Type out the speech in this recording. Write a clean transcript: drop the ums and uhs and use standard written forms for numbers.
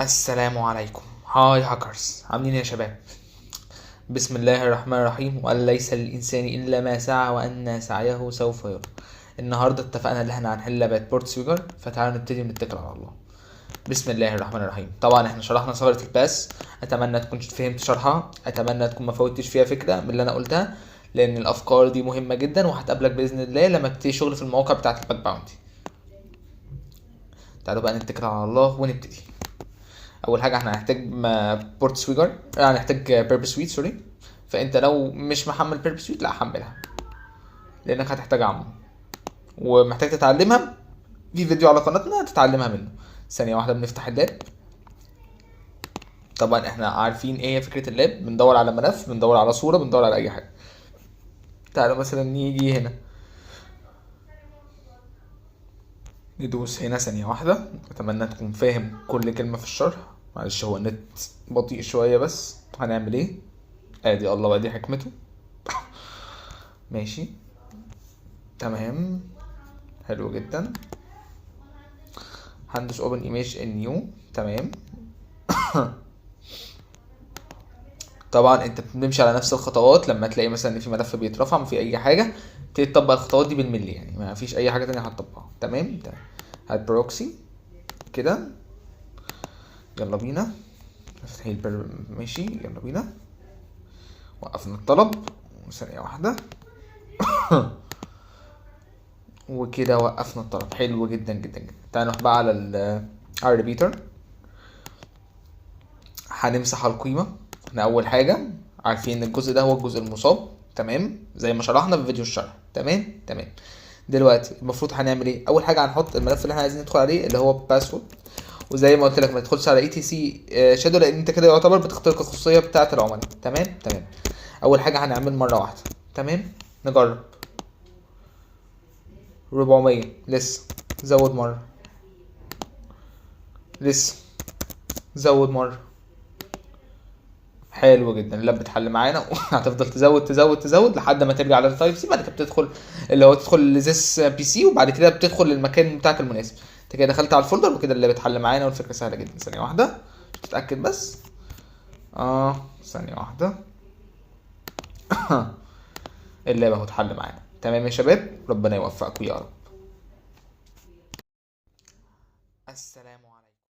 السلام عليكم. هاي هاكرز، عاملين ايه يا شباب؟ بسم الله الرحمن الرحيم. وأن ليس للإنسان إلا ما سعى وأن سعيه سوف يرى. النهارده اتفقنا ان احنا هنحل لعبة بورت سويجر، فتعالوا نبتدي ونتكل على الله. بسم الله الرحمن الرحيم. طبعا احنا شرحنا ثغرة الباس، اتمنى تكون فهمت شرحها، اتمنى تكون ما فوتش فيها فكرة من اللي انا قلتها، لان الافكار دي مهمة جدا وهتقابلك باذن الله لما تبتدي شغل في المواقع بتاعة الباك باونتي. تعالوا بقى نتكل على الله ونبتدي. اول حاجه احنا هنحتاج بورت سويجر، هنحتاج بيرب سويت سوري. فانت لو مش محمل بيرب سويت لا حملها، لانك هتحتاج عمه ومحتاج تتعلمها. في فيديو على قناتنا تتعلمها منه. ثانيه واحده بنفتح اللاب. طبعا احنا عارفين ايه هي فكره اللاب، بندور على ملف، بندور على صوره، بندور على اي حاجه. تعالوا مثلا نيجي هنا ندوس هنا. ثانيه واحده، اتمنى تكون فاهم كل كلمه في الشرح. معلش هو النت بطيء شويه، بس هنعمل ايه؟ ادي الله بقى، دي حكمته. ماشي تمام، حلو جدا. هندوس اوبن ايميج ان نيو. تمام. طبعا انت بتمشي على نفس الخطوات، لما تلاقي مثلا ان في ملف بيترفع ما في اي حاجه تطبق الخطوات دي بالملي، يعني ما فيش اي حاجه تانية هتطبقها. تمام. هات بروكسي كده. يلا بينا نفتح ماشي يلا بينا. وقفنا الطلب ثانيه واحده. وكده وقفنا الطلب. حلو جدا جدا جدا. تعال نروح بقى على على الريبيتر. هنمسح القيمة. احنا اول حاجة عارفين ان الجزء ده هو الجزء المصاب، تمام، زي ما شرحنا في فيديو الشرح. تمام تمام. دلوقتي المفروض هنعمل ايه؟ اول حاجة هنحط الملف اللي احنا عايزين ندخل عليه اللي هو باسورد. وزي ما قلت لك ما تدخلش على اي تي سي شادو، لان انت كده يعتبر بتخترق الخصوصية بتاعة العملاء. تمام تمام. اول حاجة هنعمل مرة واحدة. تمام. نجرب 400. لسه. زود مرة. لسه. زود مرة. حلو جدا. اللاب بتحل معانا. هتفضل تزود تزود تزود لحد ما ترجع للتايب سي. بعد كده بتدخل اللي هو تدخل لزيس بي سي، وبعد كده بتدخل للمكان بتاعك المناسب. انت كده دخلت على الفولدر وكده اللي بتحل معانا، والفكره سهله جدا. ثانيه واحده تتاكد بس. ثانيه واحده. اللاب اهو اتحل معانا. تمام يا شباب، ربنا يوفقكم يا رب.